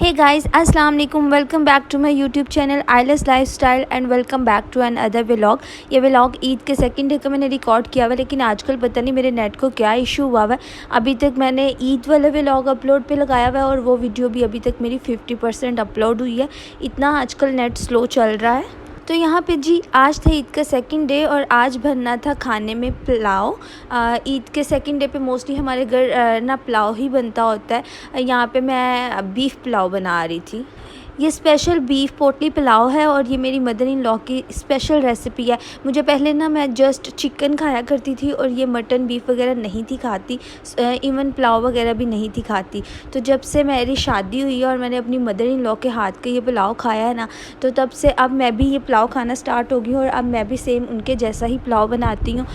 हे guys, अस्सलाम वालेकुम। Welcome back to my YouTube channel आइलेस lifestyle and welcome back to another vlog. ये vlog Eid के second day का मैंने रिकॉर्ड किया हुआ, लेकिन आजकल पता नहीं मेरे नेट को क्या इशू हुआ है। अभी तक मैंने ईद वाला व्लॉग अपलोड पे लगाया हुआ है और वो वीडियो भी अभी तक मेरी 50% अपलोड हुई है। इतना आजकल नेट स्लो चल रहा है। तो यहाँ पे जी आज था ईद का सेकंड डे और आज बनना था खाने में पुलाव। ईद के सेकंड डे पे मोस्टली हमारे घर ना पुलाव ही बनता होता है। यहाँ पे मैं बीफ पुलाव बना रही थी। ये स्पेशल बीफ पोटली पुलाव है और ये मेरी मदर इन लॉ की स्पेशल रेसिपी है। मुझे पहले ना मैं जस्ट चिकन खाया करती थी और ये मटन बीफ वगैरह नहीं थी खाती, इवन पुलाव वगैरह भी नहीं थी खाती। तो जब से मेरी शादी हुई और मैंने अपनी मदर इन लॉ के हाथ का ये पुलाव खाया है ना, तो तब से अब मैं भी ये पुलाव खाना स्टार्ट हो गई और अब मैं भी सेम उनके जैसा ही पुलाव बनाती हूँ।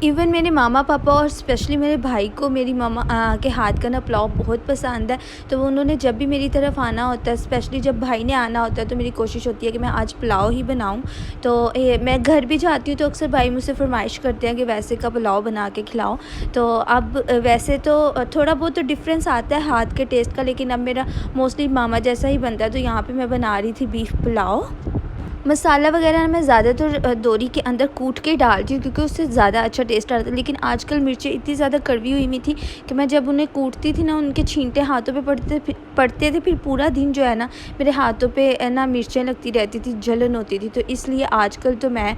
इवन मेरे मामा पापा और स्पेशली मेरे भाई को मेरी मामा के हाथ का ना पुलाव बहुत पसंद है। तो उन्होंने जब भी मेरी तरफ आना होता है, स्पेशली जब भाई ने आना होता है, तो मेरी कोशिश होती है कि मैं आज पुलाव ही बनाऊं। तो मैं घर भी जाती हूँ तो अक्सर भाई मुझसे फरमाइश करते हैं कि वैसे का पुलाव बना के खिलाओ। तो अब वैसे तो थोड़ा बहुत तो डिफरेंस आता है हाथ के टेस्ट का, लेकिन अब मेरा मोस्टली मामा जैसा ही बनता है। तो यहाँ पर मैं बना रही थी बीफ पुलाव। मसाला वगैरह मैं ज़्यादातर दोरी के अंदर कूट के डालती हूँ क्योंकि उससे ज़्यादा अच्छा टेस्ट आता है। लेकिन आजकल मिर्चें इतनी ज़्यादा कड़वी हुई थी कि मैं जब उन्हें कूटती थी ना, उनके छींटे हाथों पे पड़ते थे, फिर पूरा दिन जो है ना मेरे हाथों पे ना मिर्चें लगती रहती थी, जलन होती थी। तो इसलिए आजकल तो मैं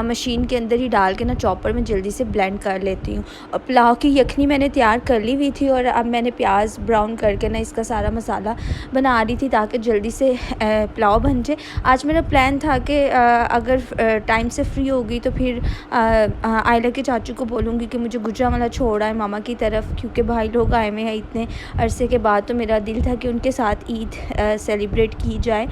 मशीन के अंदर ही डाल के ना चॉपर में जल्दी से ब्लेंड कर लेती हूँ। और पुलाव की यखनी मैंने तैयार कर ली हुई थी और अब मैंने प्याज ब्राउन करके ना इसका सारा मसाला बना रही थी ताकि जल्दी से पुलाव बन जाए। आज मेरा प्लान था कि अगर टाइम से फ्री होगी तो फिर आयला के चाचू को बोलूँगी कि मुझे गुजरांवाला छोड़ आए मामा की तरफ, क्योंकि भाई लोग आए हुए हैं इतने अरसे के बाद। तो मेरा दिल था कि उनके साथ ईद सेलिब्रेट की जाए,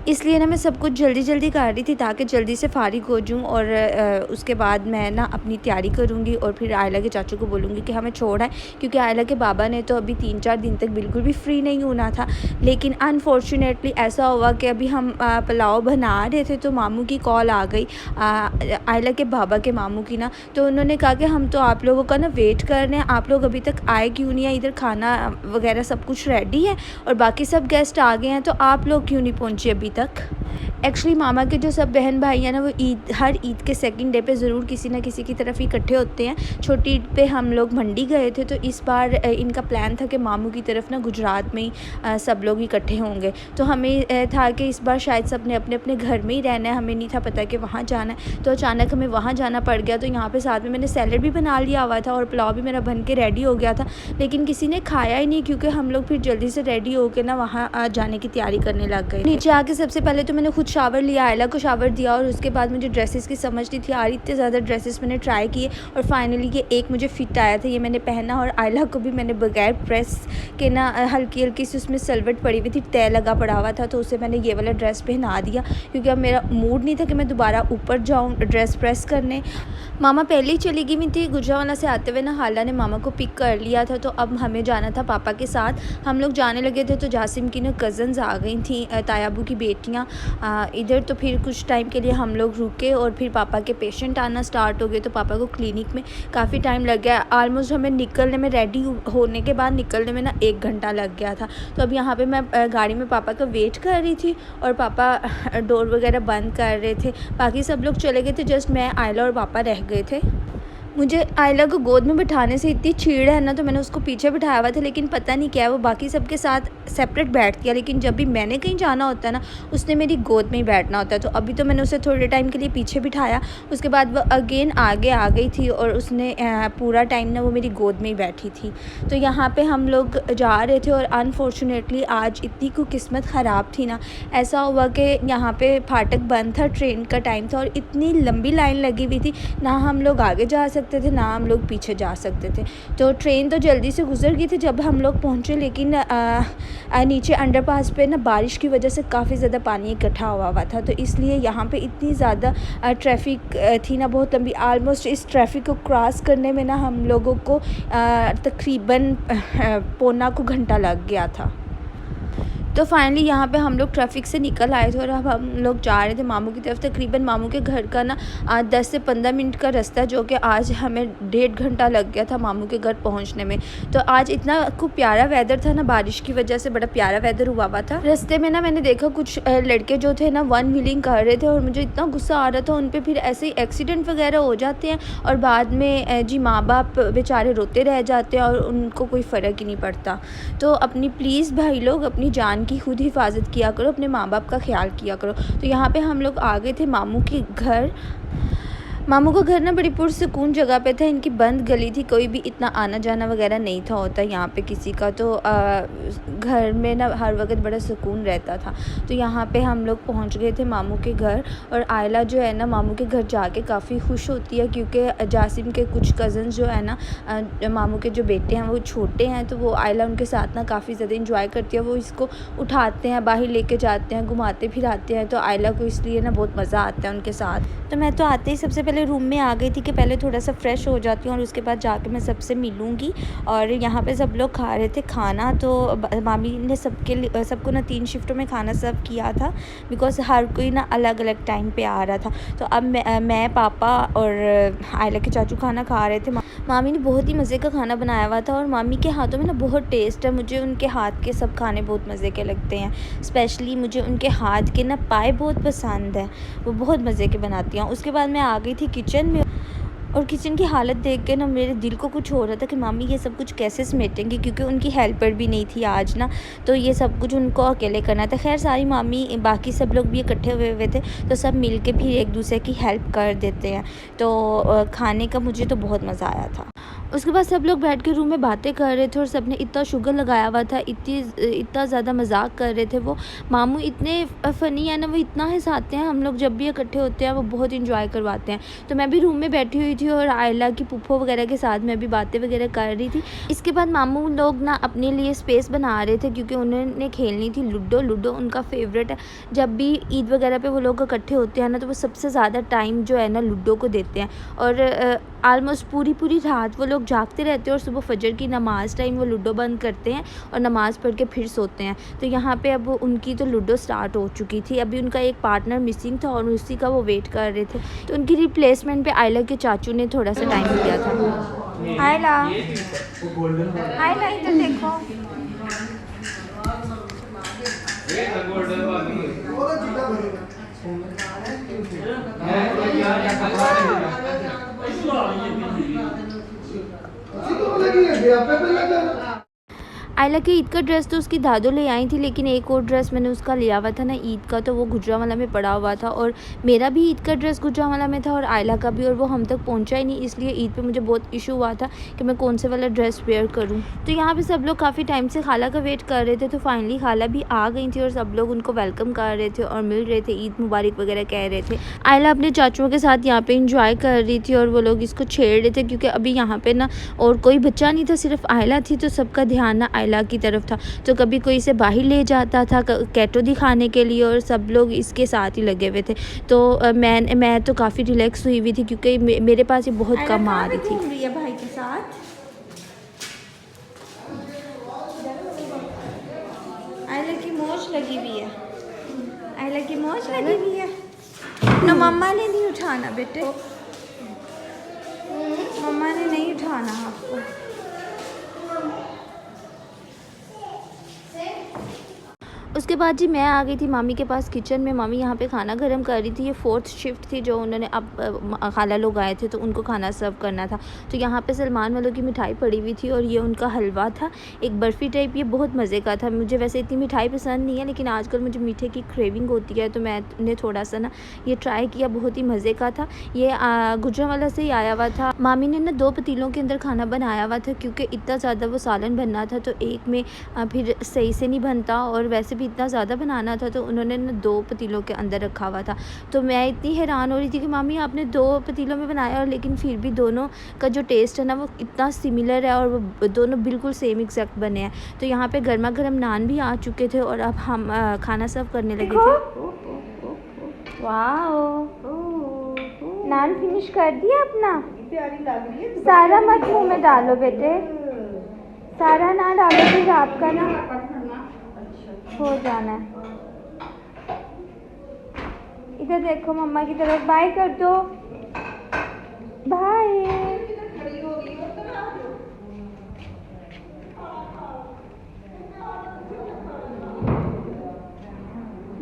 इसलिए ना मैं सब कुछ जल्दी जल्दी कर रही थी ताकि जल्दी से फ़ारिग हो जाऊँ और उसके बाद मैं ना अपनी तैयारी करूँगी और फिर आयला के चाचू को बोलूँगी कि हमें छोड़ आए, क्योंकि आयला के बाबा ने तो अभी 3-4 दिन तक बिल्कुल भी फ्री नहीं होना था। लेकिन अनफॉर्चुनेटली ऐसा हुआ कि अभी हम पुलाव बना रहे थे तो मामू की कॉल आ गई, आयला के बाबा के मामू की ना। तो उन्होंने कहा कि हम तो आप लोगों का ना वेट कर रहे हैं, आप लोग अभी तक आए क्यों नहीं है, इधर खाना वगैरह सब कुछ रेडी है और बाकी सब गेस्ट आ गए हैं, तो आप लोग क्यों नहीं पहुँचे अभी तक। एक्चुअली मामा के जो सब बहन भाई हैं ना, वो हर ईद के सेकंड डे पे ज़रूर किसी न किसी की तरफ इकट्ठे होते हैं। छोटी ईद पे हम लोग मंडी गए थे, तो इस बार इनका प्लान था कि मामू की तरफ ना गुजरात में ही सब लोग इकट्ठे होंगे। तो हमें था कि इस बार शायद सब ने अपने अपने घर में ही रहना है, हमें नहीं था पता कि वहाँ जाना है। तो अचानक हमें वहाँ जाना पड़ गया। तो यहाँ पर साथ में मैंने सैलड भी बना लिया हुआ था और पुलाव भी मेरा बन के रेडी हो गया था, लेकिन किसी ने खाया ही नहीं क्योंकि हम लोग फिर जल्दी से रेडी होकर ना वहाँ जाने की तैयारी करने लग गए। नीचे आके सबसे पहले तो मैंने खुद शावर लिया, आयला को शावर दिया और उसके बाद मुझे ड्रेसेस की समझ नहीं थी आ रही, इतने ज़्यादा ड्रेसेस मैंने ट्राई किए और फाइनली ये एक मुझे फिट आया था, ये मैंने पहना। और आयला को भी मैंने बगैर प्रेस के ना हल्की हल्की सी उसमें सलवट पड़ी हुई थी, तय लगा पड़ा हुआ था, तो उसे मैंने ये वाला ड्रेस पहना दिया क्योंकि अब मेरा मूड नहीं था कि मैं दोबारा ऊपर जाऊँ ड्रेस प्रेस करने। मामा पहले ही चली गई थी गुजरांवाला से आते हुए ना, हाला ने मामा को पिक कर लिया था। तो अब हमें जाना था पापा के साथ। हम लोग जाने लगे थे तो जासिम की ना कज़न्स आ गई थी, तायाबू की बेटियाँ इधर। तो फिर कुछ टाइम के लिए हम लोग रुके और फिर पापा के पेशेंट आना स्टार्ट हो गए। तो पापा को क्लिनिक में काफ़ी टाइम लग गया, ऑलमोस्ट हमें निकलने में, रेडी होने के बाद निकलने में ना 1 घंटा लग गया था। तो अब यहाँ पे मैं गाड़ी में पापा का वेट कर रही थी और पापा डोर वगैरह बंद कर रहे थे। बाकी सब लोग चले गए थे, जस्ट मैं, आयला और पापा रह गए थे। मुझे आयला को गोद में बिठाने से इतनी चीड़ है ना, तो मैंने उसको पीछे बिठाया हुआ था, लेकिन पता नहीं क्या है वो बाकी सबके साथ सेपरेट बैठ गया। लेकिन जब भी मैंने कहीं जाना होता है ना, उसने मेरी गोद में ही बैठना होता है। तो अभी तो मैंने उसे थोड़े टाइम के लिए पीछे बिठाया, उसके बाद वो अगेन आगे आ गई थी और उसने पूरा टाइम ना वो मेरी गोद में ही बैठी थी। तो यहाँ पर हम लोग जा रहे थे और अनफॉर्चुनेटली आज इतनी को किस्मत ख़राब थी ना, ऐसा हुआ कि यहाँ पर फाटक बंद था, ट्रेन का टाइम था और इतनी लंबी लाइन लगी हुई थी, ना हम लोग आगे जा सकते थे ना हम लोग पीछे जा सकते थे। तो ट्रेन तो जल्दी से गुजर गई थी जब हम लोग पहुंचे, लेकिन नीचे अंडरपास पे ना बारिश की वजह से काफ़ी ज़्यादा पानी इकट्ठा हुआ था। तो इसलिए यहाँ पे इतनी ज़्यादा ट्रैफिक थी ना, बहुत लंबी। आलमोस्ट इस ट्रैफिक को क्रॉस करने में ना हम लोगों को तकरीबन 1.25 घंटा लग गया था। तो फाइनली यहाँ पे हम लोग ट्रैफिक से निकल आए थे और अब हम लोग जा रहे थे मामू की तरफ। तकरीबन मामू के घर का ना 10 से 15 मिनट का रास्ता, जो कि आज हमें 1.5 घंटा लग गया था मामू के घर पहुँचने में। तो आज इतना खूब प्यारा वेदर था ना, बारिश की वजह से बड़ा प्यारा वेदर हुआ था। रास्ते में ना मैंने देखा कुछ लड़के जो थे ना वन व्हीलिंग कर रहे थे और मुझे इतना गुस्सा आ रहा था उन पे। फिर ऐसे ही एक्सीडेंट वगैरह हो जाते हैं और बाद में जी माँ बाप बेचारे रोते रह जाते हैं और उनको कोई फ़र्क ही नहीं पड़ता। तो अपनी प्लीज़ भाई लोग अपनी जान की खुद हिफाजत किया करो, अपने माँ बाप का ख्याल किया करो। तो यहाँ पे हम लोग आ गए थे मामू के घर। मामू का घर ना बड़ी पुरसकून जगह पे था, इनकी बंद गली थी, कोई भी इतना आना जाना वगैरह नहीं था होता यहाँ पे किसी का। तो घर में ना हर वक्त बड़ा सुकून रहता था। तो यहाँ पे हम लोग पहुँच गए थे मामू के घर। और आयला जो है ना मामू के घर जाके काफ़ी खुश होती है, क्योंकि जासिम के कुछ कज़न्स जो है ना मामू के जो बेटे हैं वो छोटे हैं, तो वो आयला उनके साथ ना काफ़ी ज़्यादा इंजॉय करती है। वो इसको उठाते हैं, बाहर लेके जाते हैं, घुमाते फिराते हैं। तो आयला को इसलिए ना बहुत मज़ा आता है उनके साथ। तो मैं तो आते ही सबसे पहले रूम में आ गई थी कि पहले थोड़ा सा फ्रेश हो जाती हूँ और उसके बाद जाके मैं सबसे मिलूँगी। और यहाँ पे सब लोग खा रहे थे खाना। तो मामी ने सबको ना 3 शिफ्टों में खाना सर्व किया था, बिकॉज़ हर कोई ना अलग अलग टाइम पे आ रहा था। तो अब मैं पापा और आयला के चाचू खाना खा रहे थे। मामी ने बहुत ही मज़े का खाना बनाया हुआ था और मामी के हाथों में ना बहुत टेस्ट है। मुझे उनके हाथ के सब खाने बहुत मज़े के लगते हैं। स्पेशली मुझे उनके हाथ के ना पाए बहुत पसंद है, वो बहुत मज़े के बनाती हैं। उसके बाद मैं आ गई थी किचन में और किचन की हालत देख के ना मेरे दिल को कुछ हो रहा था कि मामी ये सब कुछ कैसे समेटेंगी, क्योंकि उनकी हेल्पर भी नहीं थी आज ना, तो ये सब कुछ उनको अकेले करना था। खैर सारी मामी बाकी सब लोग भी इकट्ठे हुए थे, तो सब मिल के फिर एक दूसरे की हेल्प कर देते हैं। तो खाने का मुझे तो बहुत मज़ा आया था। उसके बाद सब लोग बैठ के रूम में बातें कर रहे थे और सब ने इतना शुगर लगाया हुआ था, इतना ज़्यादा मजाक कर रहे थे। वो मामू इतने फ़नी है ना, वो इतना हंसाते हैं। हम लोग जब भी इकट्ठे होते हैं वो बहुत इंजॉय करवाते हैं। तो मैं भी रूम में बैठी हुई थी और आयला की पुप्पो वगैरह के साथ मैं भी बातें वगैरह कर रही थी। इसके बाद मामू लोग ना अपने लिए स्पेस बना रहे थे, क्योंकि उन्होंने खेलनी थी लूडो उनका फेवरेट है। जब भी ईद वगैरह पे वो लोग इकट्ठे होते हैं ना, तो वो सबसे ज़्यादा टाइम जो है ना लूडो को देते हैं। और आलमोस्ट पूरी रात वो लोग जागते रहते हैं और सुबह फजर की नमाज़ टाइम वो लूडो बंद करते हैं और नमाज़ पढ़ के फिर सोते हैं। तो यहाँ पे अब उनकी तो लूडो स्टार्ट हो चुकी थी। अभी उनका एक पार्टनर मिसिंग था और उसी का वो वेट कर रहे थे। तो उनकी रिप्लेसमेंट पे आयला के चाचू ने थोड़ा सा टाइम दिया था। आयला इधर देखो। आयला की ईद का ड्रेस तो उसकी दादो ले आई थी, लेकिन एक और ड्रेस मैंने उसका लिया हुआ था ना ईद का, तो वो गुजरांवाला में पड़ा हुआ था। और मेरा भी ईद का ड्रेस गुजरांवाला में था और आयला का भी, और वो हम तक पहुंचा ही नहीं। इसलिए ईद पे मुझे बहुत इशू हुआ था कि मैं कौन से वाला ड्रेस वेयर करूं। तो यहाँ पे सब लोग काफ़ी टाइम से खाला का वेट कर रहे थे। तो फाइनली खाला भी आ गई थी और सब लोग उनको वेलकम कर रहे थे और मिल रहे थे, ईद मुबारक वगैरह कह रहे थे। आयला अपने चाचुओं के साथ यहाँ पे इंजॉय कर रही थी और वो लोग इसको छेड़ रहे थे, क्योंकि अभी यहाँ पे ना और कोई बच्चा नहीं था, सिर्फ आयला थी। तो सबका ध्यान ना आयला की तरफ था। तो कभी कोई इसे बाहर ले जाता था कैटो दिखाने के लिए और सब लोग इसके साथ ही लगे हुए थे। तो मैं तो काफ़ी रिलैक्स हुई हुई थी, क्योंकि मेरे पास ये बहुत कम आ रही थी। घूम रही है भाई के साथ। आयला की मोच लगी हुई है, आयला की मोच लगी हुई है ना। मम्मा ने नहीं उठाना बेटे, मम्मा ने नहीं उठाना आपको। उसके बाद जी मैं आ गई थी मामी के पास किचन में। मामी यहाँ पे खाना गर्म कर रही थी। ये 4th शिफ्ट थी जो उन्होंने, अब खाला लोग आए थे तो उनको खाना सर्व करना था। तो यहाँ पे सलमान वालों की मिठाई पड़ी हुई थी और ये उनका हलवा था, एक बर्फ़ी टाइप। ये बहुत मज़े का था। मुझे वैसे इतनी मिठाई पसंद नहीं है, लेकिन आजकल मुझे मीठे की क्रेविंग होती है, तो मैंने थोड़ा सा ना ये ट्राई किया, बहुत ही मज़े का था। ये गुजरांवाला से ही आया हुआ था। मामी ने ना 2 पतीलों के अंदर खाना बनाया हुआ था, क्योंकि इतना ज़्यादा वो सालन बनना था, तो एक में फिर सही से नहीं बनता और वैसे भी इतना ज़्यादा बनाना था, तो उन्होंने ना 2 पतीलों के अंदर रखा हुआ था। तो मैं इतनी हैरान हो रही थी कि मामी आपने 2 पतीलों में बनाया, और लेकिन फिर भी दोनों का जो टेस्ट है ना वो इतना सिमिलर है और वो दोनों बिल्कुल सेम एग्जैक्ट बने हैं। तो यहाँ पे गर्मा गर्म नान भी आ चुके थे और अब हम खाना सर्व करने लगे थे। वाओ, नान फिनिश कर दिया अपना। सारा मत मुँह में डालो बेटे, सारा ना डालो फिर आपका ना। हो जाना है। इधर देखो मम्मा की तरफ, बाय कर दो, बाय।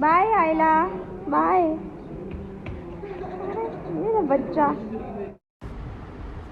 बाय आयला, बाय मेरा बच्चा।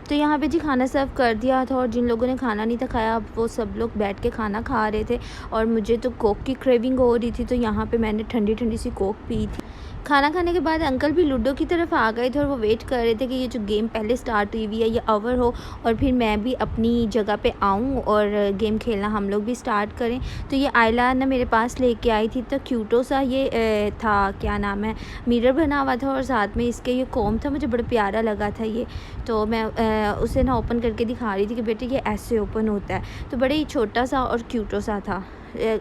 तो यहाँ पे जी खाना सर्व कर दिया था और जिन लोगों ने खाना नहीं था खाया, अब वो सब लोग बैठ के खाना खा रहे थे और मुझे तो कोक की क्रेविंग हो रही थी, तो यहाँ पे मैंने ठंडी ठंडी सी कोक पी थी। खाना खाने के बाद अंकल भी लूडो की तरफ आ गए थे और वो वेट कर रहे थे कि ये जो गेम पहले स्टार्ट हुई हुई है ये ओवर हो और फिर मैं भी अपनी जगह पे आऊँ और गेम खेलना हम लोग भी स्टार्ट करें। तो ये आयला ना मेरे पास लेके आई थी, तो क्यूटो सा ये था, क्या नाम है, मिरर बना हुआ था और साथ में इसके ये कॉम था, मुझे बड़ा प्यारा लगा था ये। तो मैं उसे ना ओपन करके दिखा रही थी कि बेटे ये ऐसे ओपन होता है। तो बड़े ही छोटा सा और क्यूटो सा था।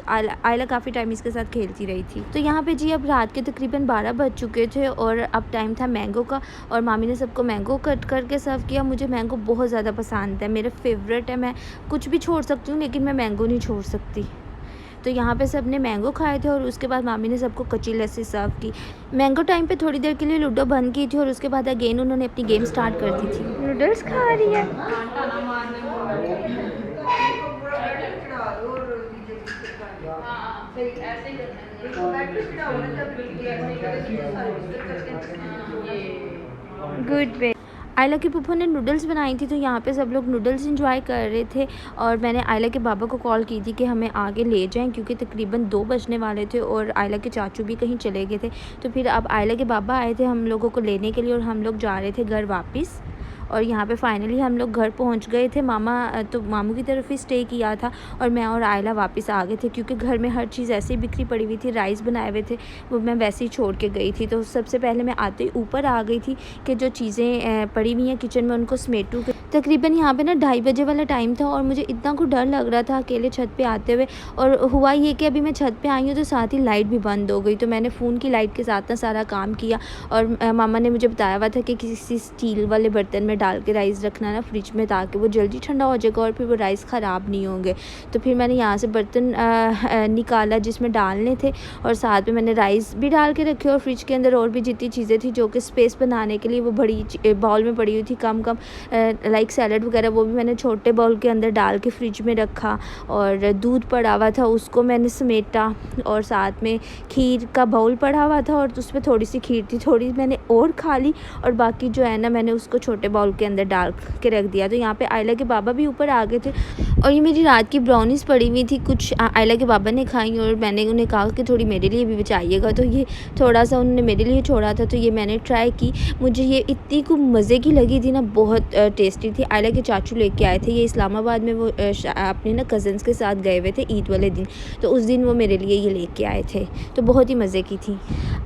आयला काफ़ी टाइम इसके साथ खेलती रही थी। तो यहाँ पे जी अब रात के तकरीबन 12 बज चुके थे और अब टाइम था मैंगो का और मामी ने सबको मैंगो कट करके सर्व किया। मुझे मैंगो बहुत ज़्यादा पसंद है, मेरा फेवरेट है, मैं कुछ भी छोड़ सकती हूँ लेकिन मैं मैंगो नहीं छोड़ सकती। तो यहाँ पे सब ने मैंगो खाए थे और उसके बाद मामी ने सबको कच्ची लस्सी सर्व की। मैंगो टाइम पे थोड़ी देर के लिए लूडो बंद की थी और उसके बाद अगेन उन्होंने अपनी गेम स्टार्ट कर दी थी। नूडल्स खा रही है। गुड बे। आयला की पुप्पो ने नूडल्स बनाई थी, तो यहाँ पे सब लोग नूडल्स एंजॉय कर रहे थे और मैंने आयला के बाबा को कॉल की थी कि हमें आगे ले जाएं क्योंकि तकरीबन 2 बजने वाले थे और आयला के चाचू भी कहीं चले गए थे। तो फिर अब आयला के बाबा आए थे हम लोगों को लेने के लिए और हम लोग जा रहे थे घर वापस। और यहाँ पे फाइनली हम लोग घर पहुँच गए थे। मामा तो मामू की तरफ ही स्टे किया था और मैं और आयला वापस आ गए थे क्योंकि घर में हर चीज़ ऐसे ही बिखरी पड़ी हुई थी। राइस बनाए हुए थे वो मैं वैसे ही छोड़ के गई थी। तो सबसे पहले मैं आते ही ऊपर आ गई थी कि जो चीज़ें पड़ी हुई हैं किचन में उनको समेटूँ। तकरीबन यहाँ पे ना 2:30 बजे वाला टाइम था और मुझे इतना कुछ डर लग रहा था अकेले छत पे आते हुए। और हुआ ये कि अभी मैं छत पे आई हूँ तो साथ ही लाइट भी बंद हो गई। तो मैंने फ़ोन की लाइट के साथ ना सारा काम किया और मामा ने मुझे बताया हुआ था कि किसी स्टील वाले बर्तन में डाल के राइस रखना ना फ्रिज में, ताकि वो जल्दी ठंडा हो जाएगा और फिर वो राइस ख़राब नहीं होंगे। तो फिर मैंने यहाँ से बर्तन निकाला जिसमें डालने थे और साथ में मैंने राइस भी डाल के रखे और फ्रिज के अंदर और भी जितनी चीज़ें थी जो कि स्पेस बनाने के लिए वो बड़ी बाउल में पड़ी हुई थी कम लाइक सैलड वगैरह, वो भी मैंने छोटे बाउल के अंदर डाल के फ्रिज में रखा। और दूध पड़ा हुआ था उसको मैंने समेटा और साथ में खीर का बाउल पड़ा हुआ था और उसमें थोड़ी सी खीर थी, थोड़ी मैंने और खा ली और बाकी जो है ना मैंने उसको छोटे बाउल के अंदर डाल के रख दिया। तो यहाँ पे आयला के बाबा भी ऊपर आ गए थे और ये मेरी रात की ब्राउनीज पड़ी हुई थी, कुछ आयला के बाबा ने खाई और मैंने उन्हें कहा कि थोड़ी मेरे लिए भी बचाइएगा। तो ये थोड़ा सा उन्होंने मेरे लिए छोड़ा था, तो ये मैंने ट्राई की। मुझे ये इतनी कुछ मज़े की लगी थी ना, बहुत टेस्टी थी। आयला के चाचू लेके आए थे, ये इस्लामाबाद में वो अपने ना कज़न्स के साथ गए हुए थे ईद वाले दिन, तो उस दिन वो मेरे लिए ये लेके आए थे, तो बहुत ही मज़े की थी।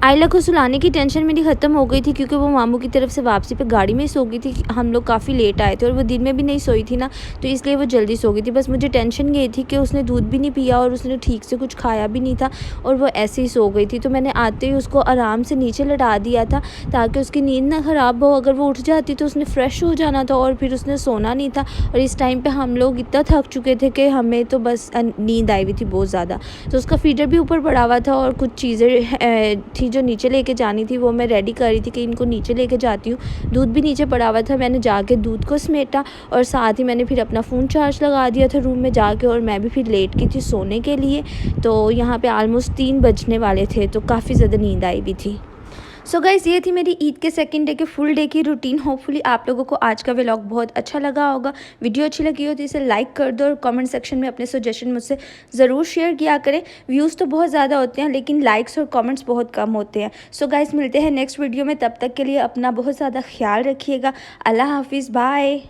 आयला को सुलाने की टेंशन मेरी ख़त्म हो गई थी क्योंकि वो मामू की तरफ से वापसी पे गाड़ी में सो गई थी। हम लोग काफ़ी लेट आए थे और वो दिन में भी नहीं सोई थी ना, तो इसलिए वो जल्दी सो गई थी। बस मुझे टेंशन ये थी कि उसने दूध भी नहीं पिया और उसने ठीक से कुछ खाया भी नहीं था और वो ऐसे ही सो गई थी। तो मैंने आते ही उसको आराम से नीचे लटा दिया था ताकि उसकी नींद ना ख़राब हो। अगर वो उठ जाती तो उसने फ़्रेश हो जाना था और फिर उसने सोना नहीं था। और इस टाइम पे हम लोग इतना थक चुके थे कि हमें तो बस नींद आई हुई थी बहुत ज़्यादा। तो उसका फीडर भी ऊपर पड़ा हुआ था और कुछ चीज़ें थी जो नीचे लेके जानी थी, वो मैं रेडी कर रही थी कि इनको नीचे लेके जाती हूँ। दूध भी नीचे पड़ा हुआ था, मैंने जाके दूध को समेटा और साथ ही मैंने फिर अपना फ़ोन चार्ज लगा दिया था रूम में जाके और मैं भी फिर लेट की थी सोने के लिए। तो यहाँ पे ऑलमोस्ट 3 बजने वाले थे, तो काफ़ी ज़्यादा नींद आई भी थी। सो गाइस, ये थी मेरी ईद के सेकंड डे के फुल डे की रूटीन। होपफुली आप लोगों को आज का व्लॉग बहुत अच्छा लगा होगा। वीडियो अच्छी लगी हो तो इसे लाइक कर दो और कमेंट सेक्शन में अपने सजेशन मुझसे ज़रूर शेयर किया करें। व्यूज़ तो बहुत ज़्यादा होते हैं लेकिन लाइक्स और कमेंट्स बहुत कम होते हैं। सो गाइस, मिलते हैं नेक्स्ट वीडियो में, तब तक के लिए अपना बहुत ज़्यादा ख्याल रखिएगा। अल्लाह हाफिज़, बाय।